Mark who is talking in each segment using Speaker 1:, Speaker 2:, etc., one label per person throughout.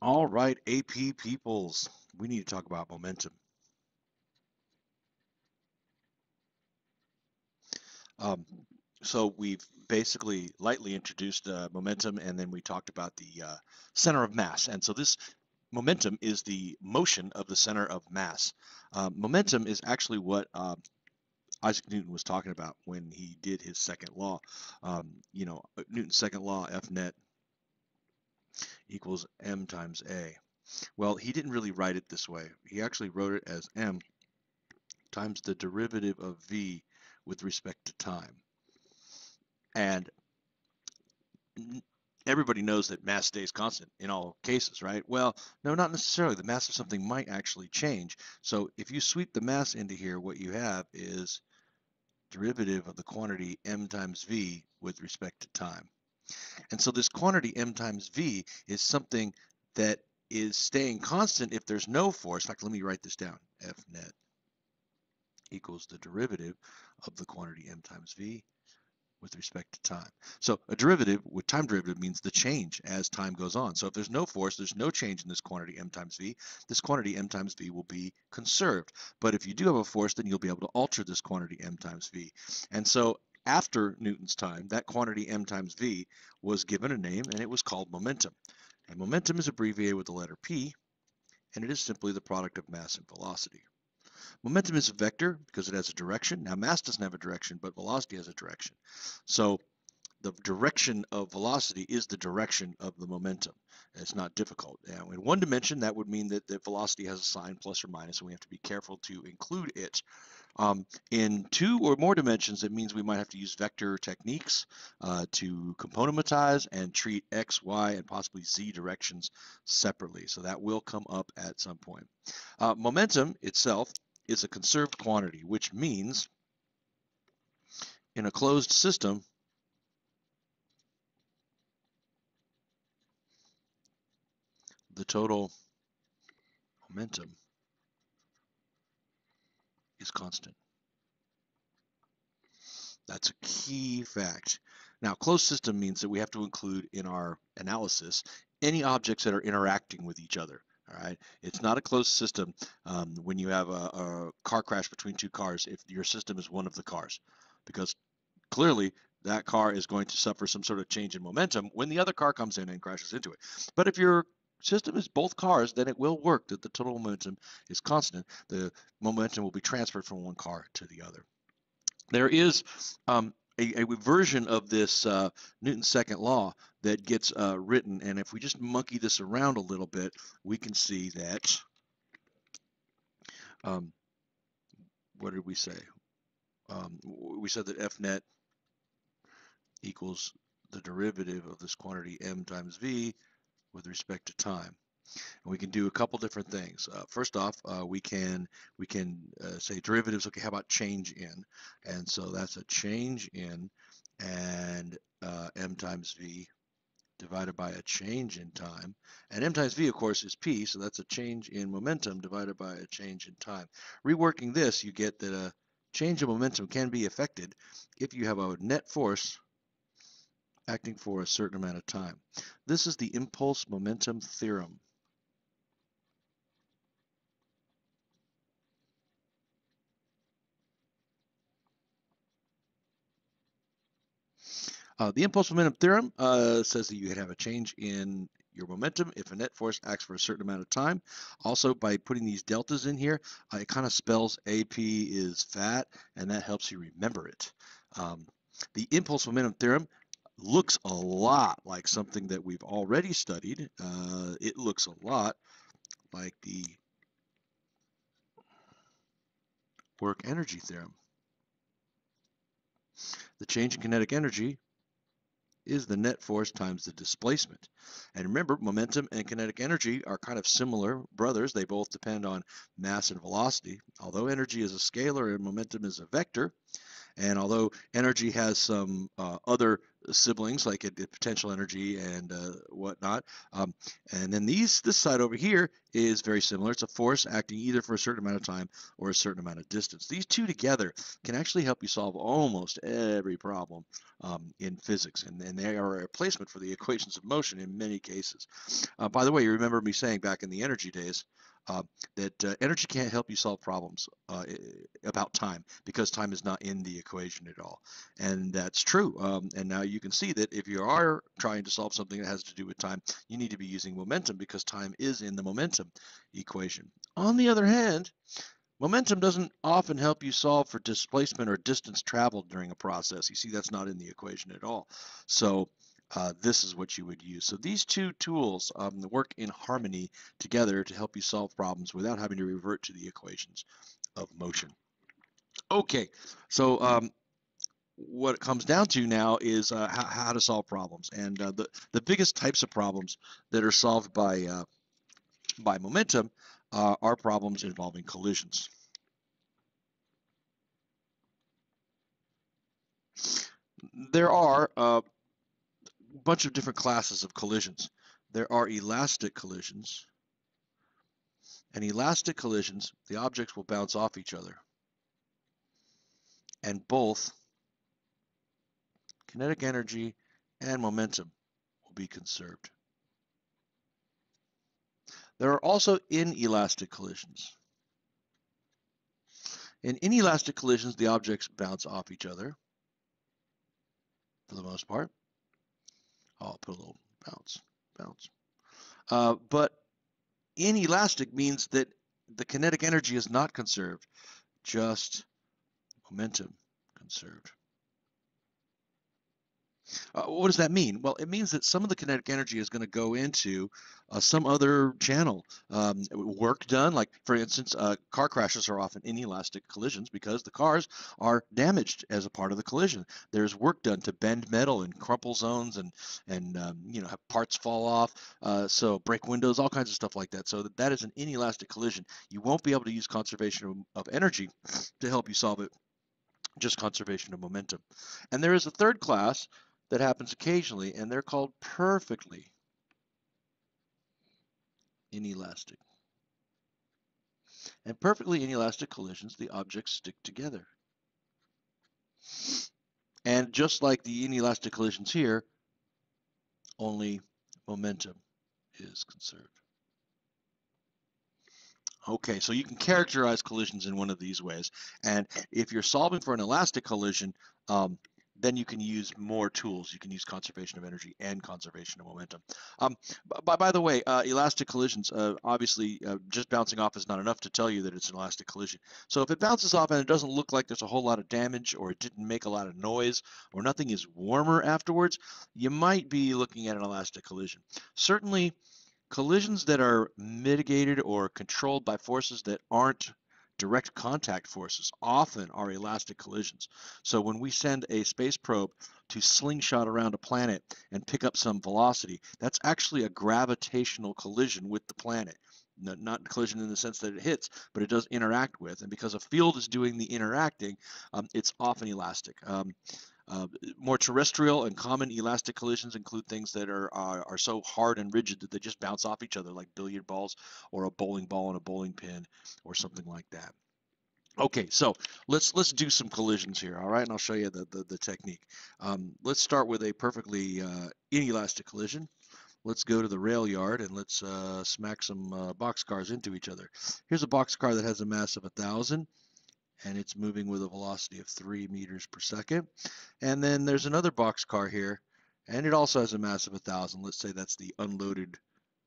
Speaker 1: All right, AP peoples, we need to talk about momentum. Um, so we've basically lightly introduced momentum, and then we talked about the center of mass. And so this momentum is the motion of the center of mass. Momentum is actually what Isaac Newton was talking about when he did his second law. Newton's second law, F net equals m times a. Well, he didn't really write it this way. He actually wrote it as m times the derivative of v with respect to time. And everybody knows that mass stays constant in all cases, right? Well, no, not necessarily. The mass of something might actually change. So if you sweep the mass into here, what you have is derivative of the quantity m times v with respect to time. And so this quantity m times v is something that is staying constant if there's no force. In fact, let me write this down. F net equals the derivative of the quantity m times v with respect to time. So a derivative with time derivative means the change as time goes on. So if there's no force, there's no change in this quantity m times v. This quantity m times v will be conserved. But if you do have a force, then you'll be able to alter this quantity m times v. And so after Newton's time, that quantity m times v was given a name, and it was called momentum. And momentum is abbreviated with the letter p, and it is simply the product of mass and velocity. Momentum is a vector because it has a direction. Now, mass doesn't have a direction, but velocity has a direction. So the direction of velocity is the direction of the momentum. It's not difficult. Now, in one dimension, that would mean that the velocity has a sign plus or minus, and we have to be careful to include it. In two or more dimensions, it means we might have to use vector techniques to componentize and treat x, y, and possibly z directions separately. So that will come up at some point. Momentum itself is a conserved quantity, which means in a closed system, the total momentum is constant. That's a key fact. Now, closed system means that we have to include in our analysis any objects that are interacting with each other. All right. It's not a closed system when you have a car crash between two cars if your system is one of the cars, because clearly that car is going to suffer some sort of change in momentum when the other car comes in and crashes into it. But if your system is both cars, then it will work that the total momentum is constant. The momentum will be transferred from one car to the other. There is a version of this Newton's second law that gets written, and if we just monkey this around a little bit, we can see that, what did we say? We said that F net equals the derivative of this quantity m times v with respect to time. And we can do a couple different things. First off, we can say derivatives. Okay, how about change in? And so that's a change in, and m times v divided by a change in time. And m times v, of course, is p, so that's a change in momentum divided by a change in time. Reworking this, you get that a change in momentum can be affected if you have a net force acting for a certain amount of time. This is the impulse momentum theorem. The impulse momentum theorem says that you can have a change in your momentum if a net force acts for a certain amount of time. Also, by putting these deltas in here, it kind of spells AP is fat, and that helps you remember it. The impulse momentum theorem looks a lot like something that we've already studied. It looks a lot like the work energy theorem. The change in kinetic energy is the net force times the displacement. And remember, momentum and kinetic energy are kind of similar brothers. They both depend on mass and velocity. Although energy is a scalar and momentum is a vector, and although energy has some other siblings like potential energy and whatnot. Um, and then this side over here is very similar. It's a force acting either for a certain amount of time or a certain amount of distance. These two together can actually help you solve almost every problem in physics, and they are a replacement for the equations of motion in many cases. By the way, you remember me saying back in the energy days uh, that energy can't help you solve problems about time because time is not in the equation at all. And that's true. And now you can see that if you are trying to solve something that has to do with time, you need to be using momentum because time is in the momentum equation. On the other hand, momentum doesn't often help you solve for displacement or distance traveled during a process. You see, that's not in the equation at all. So this is what you would use. So these two tools work in harmony together to help you solve problems without having to revert to the equations of motion. Okay, so what it comes down to now is how to solve problems. And the biggest types of problems that are solved by momentum are problems involving collisions. There are a bunch of different classes of collisions. There are elastic collisions. And elastic collisions, the objects will bounce off each other. And both kinetic energy and momentum will be conserved. There are also inelastic collisions. In inelastic collisions, the objects bounce off each other for the most part. I'll put a little bounce. But inelastic means that the kinetic energy is not conserved, just momentum conserved. What does that mean? Well, it means that some of the kinetic energy is going to go into some other channel. Work done, like for instance, car crashes are often inelastic collisions because the cars are damaged as a part of the collision. There's work done to bend metal and crumple zones and have parts fall off. So break windows, all kinds of stuff like that. So that is an inelastic collision. You won't be able to use conservation of energy to help you solve it. Just conservation of momentum. And there is a third class that happens occasionally, and they're called perfectly inelastic. And perfectly inelastic collisions, the objects stick together. And just like the inelastic collisions here, only momentum is conserved. Okay, so you can characterize collisions in one of these ways. And if you're solving for an elastic collision, then you can use more tools. You can use conservation of energy and conservation of momentum. By the way, elastic collisions, obviously, just bouncing off is not enough to tell you that it's an elastic collision. So if it bounces off and it doesn't look like there's a whole lot of damage, or it didn't make a lot of noise, or nothing is warmer afterwards, you might be looking at an elastic collision. Certainly, collisions that are mitigated or controlled by forces that aren't direct contact forces often are elastic collisions. So when we send a space probe to slingshot around a planet and pick up some velocity, that's actually a gravitational collision with the planet. Not collision in the sense that it hits, but it does interact with. And because a field is doing the interacting, it's often elastic. More terrestrial and common elastic collisions include things that are so hard and rigid that they just bounce off each other, like billiard balls or a bowling ball and a bowling pin or something like that. Okay, so let's do some collisions here, all right? And I'll show you the technique. Let's start with a perfectly inelastic collision. Let's go to the rail yard and let's smack some boxcars into each other. Here's a boxcar that has a mass of 1,000. And it's moving with a velocity of 3 meters per second. And then there's another boxcar here, and it also has a mass of 1,000. Let's say that's the unloaded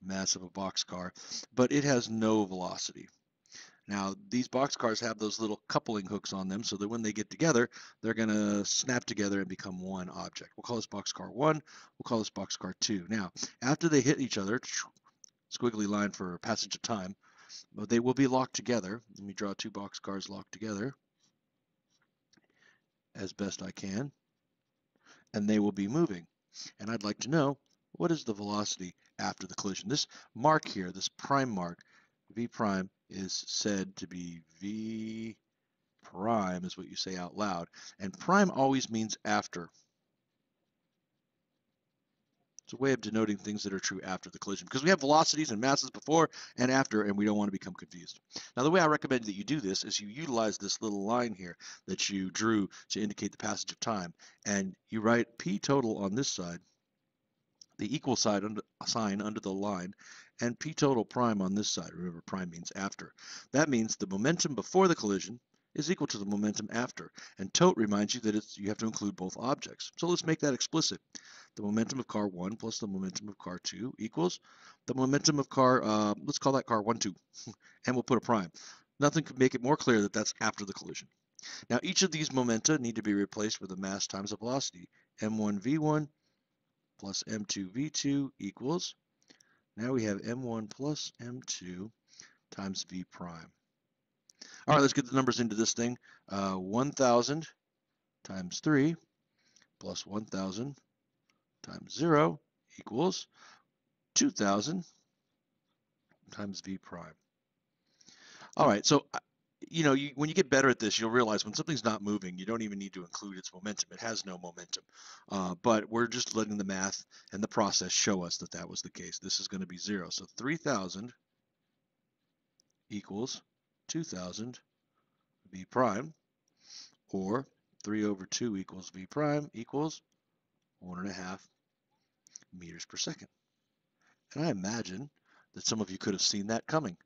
Speaker 1: mass of a boxcar, but it has no velocity. Now, these boxcars have those little coupling hooks on them so that when they get together, they're going to snap together and become one object. We'll call this boxcar 1. We'll call this boxcar 2. Now, after they hit each other, squiggly line for passage of time, but they will be locked together. Let me draw 2 boxcars locked together as best I can, and they will be moving. And I'd like to know, what is the velocity after the collision? This mark here, this prime mark, V prime, is said to be V prime, is what you say out loud. And prime always means after. It's a way of denoting things that are true after the collision, because we have velocities and masses before and after, and we don't want to become confused. Now, the way I recommend that you do this is you utilize this little line here that you drew to indicate the passage of time, and you write P total on this side, the equal sign under the line, and P total prime on this side. Remember, prime means after. That means the momentum before the collision is equal to the momentum after. And tot reminds you that you have to include both objects. So let's make that explicit. The momentum of car 1 plus the momentum of car 2 equals the momentum of car, let's call that car 1, 2, and we'll put a prime. Nothing could make it more clear that that's after the collision. Now, each of these momenta need to be replaced with a mass times a velocity. m1v1 plus m2v2 equals, now we have m1 plus m2 times v prime. All right, let's get the numbers into this thing. 1,000 times 3 plus 1,000 times 0 equals 2,000 times v prime. All right, so when you get better at this, you'll realize when something's not moving, you don't even need to include its momentum. It has no momentum. But we're just letting the math and the process show us that that was the case. This is going to be 0. So 3,000 equals 2,000 v prime, or 3 over 2 equals v prime equals 1.5 meters per second. And I imagine that some of you could have seen that coming.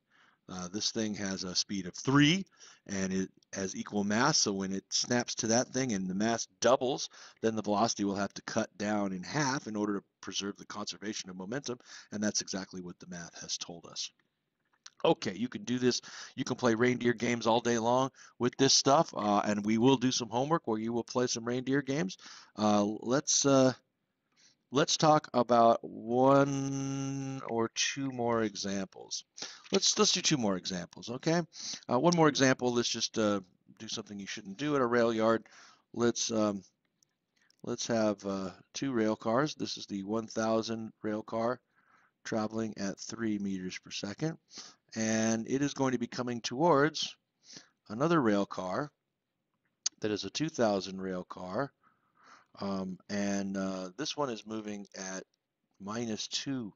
Speaker 1: This thing has a speed of 3, and it has equal mass, so when it snaps to that thing and the mass doubles, then the velocity will have to cut down in half in order to preserve the conservation of momentum, and that's exactly what the math has told us. Okay, you can do this. You can play reindeer games all day long with this stuff, and we will do some homework where you will play some reindeer games. Let's talk about one or two more examples. Let's do two more examples, okay? One more example. Let's just do something you shouldn't do at a rail yard. Let's have 2 rail cars. This is the 1,000 rail car traveling at 3 meters per second, and it is going to be coming towards another rail car that is a 2,000 rail car. This one is moving at -2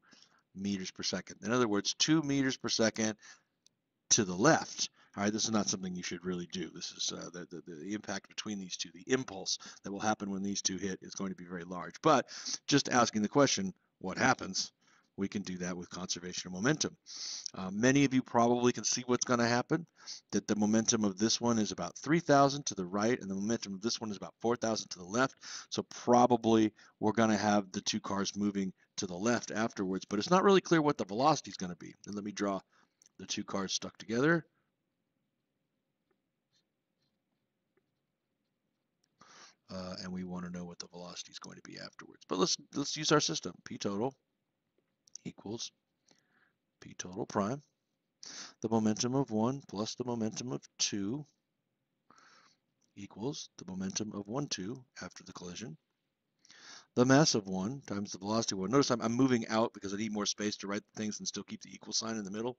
Speaker 1: meters per second. In other words, 2 meters per second to the left. All right, this is not something you should really do. This is the impact between these two. The impulse that will happen when these two hit is going to be very large. But just asking the question, what happens? We can do that with conservation of momentum. Many of you probably can see what's going to happen, that the momentum of this one is about 3,000 to the right, and the momentum of this one is about 4,000 to the left. So probably we're going to have the two cars moving to the left afterwards, but it's not really clear what the velocity is going to be. And let me draw the two cars stuck together. And we want to know what the velocity is going to be afterwards. But let's use our system. P total equals P total prime, the momentum of 1 plus the momentum of 2 equals the momentum of 1, 2 after the collision. The mass of 1 times the velocity of 1. Notice I'm moving out because I need more space to write things and still keep the equal sign in the middle.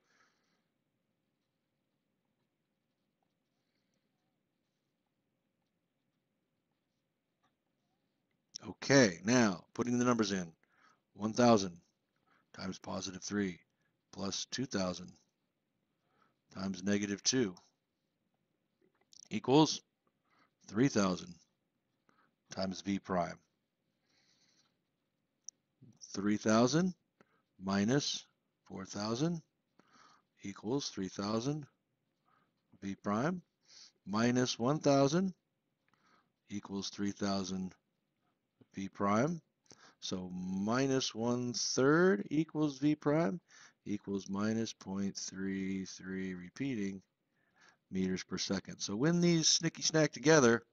Speaker 1: Okay, now putting the numbers in. 1,000 times +3 plus 2,000 times -2 equals 3,000 times v prime. 3,000 minus 4,000 equals 3,000 v prime, minus 1,000 equals 3,000 v prime. So minus 1/3 equals v prime equals minus 0.33 repeating meters per second. So when these snicky snack together,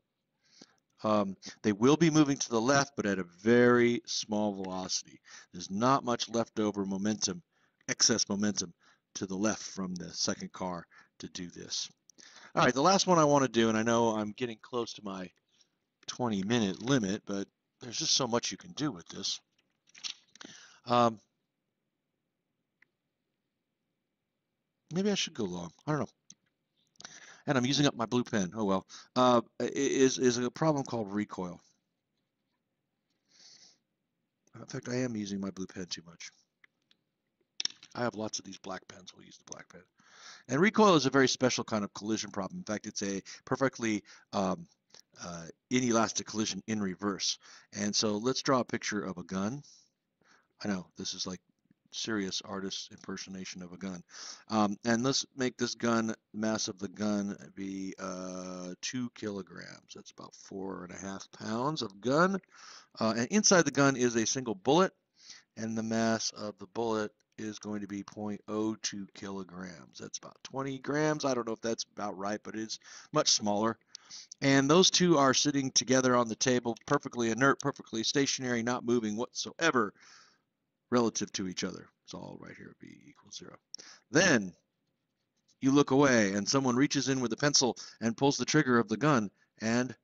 Speaker 1: they will be moving to the left, but at a very small velocity. There's not much leftover momentum, excess momentum to the left from the second car to do this. All right, the last one I want to do, and I know I'm getting close to my 20-minute limit, but there's just so much you can do with this. Maybe I should go long. I don't know. And I'm using up my blue pen. Oh well. Is a problem called recoil. In fact, I am using my blue pen too much. I have lots of these black pens. We'll use the black pen. And recoil is a very special kind of collision problem. In fact, it's a perfectly inelastic collision in reverse. And so let's draw a picture of a gun. I know this is like serious artist impersonation of a gun. And let's make this gun, mass of the gun be 2 kilograms. That's about 4.5 pounds of gun. And inside the gun is a single bullet, and the mass of the bullet is going to be 0.02 kilograms. That's about 20 grams. I don't know if that's about right, but it's much smaller. And those two are sitting together on the table, perfectly inert, perfectly stationary, not moving whatsoever relative to each other. So all right here would be equals 0. Then you look away and someone reaches in with a pencil and pulls the trigger of the gun, and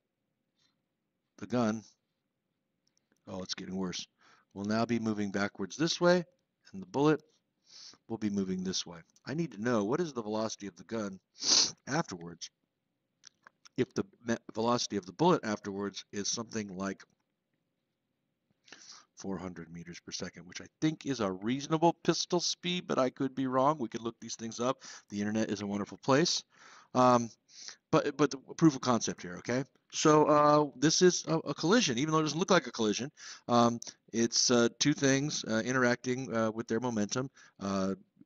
Speaker 1: the gun, oh, it's getting worse, will now be moving backwards this way, and the bullet will be moving this way. I need to know what is the velocity of the gun afterwards. If the velocity of the bullet afterwards is something like 400 meters per second, which I think is a reasonable pistol speed, but I could be wrong. We could look these things up. The internet is a wonderful place. But the proof of concept here, okay? So this is a collision, even though it doesn't look like a collision. It's two things interacting with their momentum,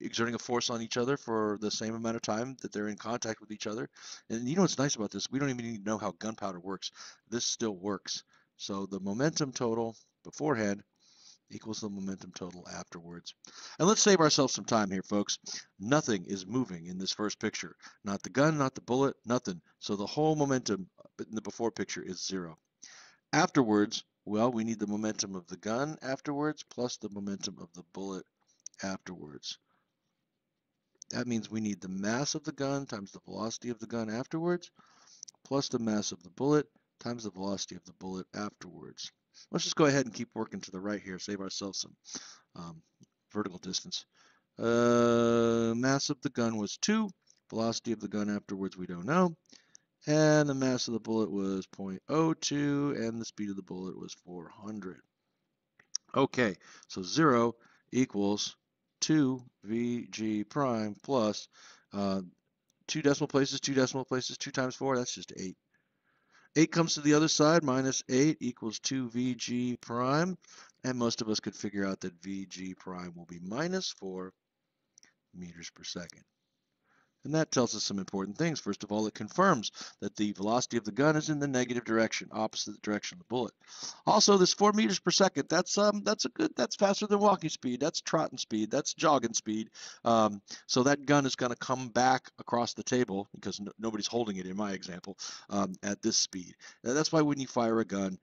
Speaker 1: exerting a force on each other for the same amount of time that they're in contact with each other. And you know what's nice about this? We don't even need to know how gunpowder works. This still works. So the momentum total beforehand equals the momentum total afterwards. And let's save ourselves some time here, folks. Nothing is moving in this first picture. Not the gun, not the bullet, nothing. So the whole momentum in the before picture is 0. Afterwards, well, we need the momentum of the gun afterwards plus the momentum of the bullet afterwards. That means we need the mass of the gun times the velocity of the gun afterwards plus the mass of the bullet times the velocity of the bullet afterwards. Let's just go ahead and keep working to the right here, save ourselves some vertical distance. Mass of the gun was 2. Velocity of the gun afterwards we don't know. And the mass of the bullet was 0.02, and the speed of the bullet was 400. Okay, so 0 equals 2 VG prime plus 2 decimal places, 2 decimal places, 2 times 4, that's just 8. 8 comes to the other side, minus 8 equals 2 VG prime. And most of us could figure out that VG prime will be minus 4 meters per second. And that tells us some important things. First of all, it confirms that the velocity of the gun is in the negative direction, opposite the direction of the bullet. Also, this 4 meters per second, that's faster than walking speed. That's trotting speed. That's jogging speed. So that gun is going to come back across the table, because nobody's holding it in my example, at this speed. And that's why when you fire a gun,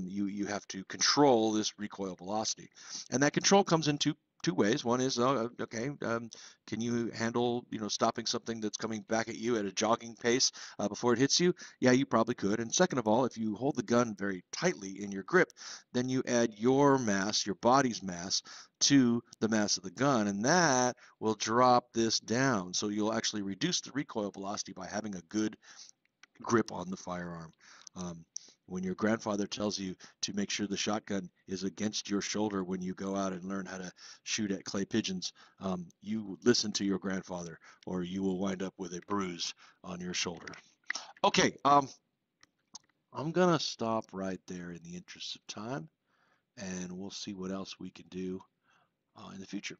Speaker 1: you have to control this recoil velocity. And that control comes in two ways. One is, can you handle, stopping something that's coming back at you at a jogging pace before it hits you? Yeah, you probably could. And second of all, if you hold the gun very tightly in your grip, then you add your mass, your body's mass, to the mass of the gun, and that will drop this down. So you'll actually reduce the recoil velocity by having a good grip on the firearm. When your grandfather tells you to make sure the shotgun is against your shoulder when you go out and learn how to shoot at clay pigeons, you listen to your grandfather, or you will wind up with a bruise on your shoulder. Okay, I'm gonna stop right there in the interest of time, and we'll see what else we can do in the future.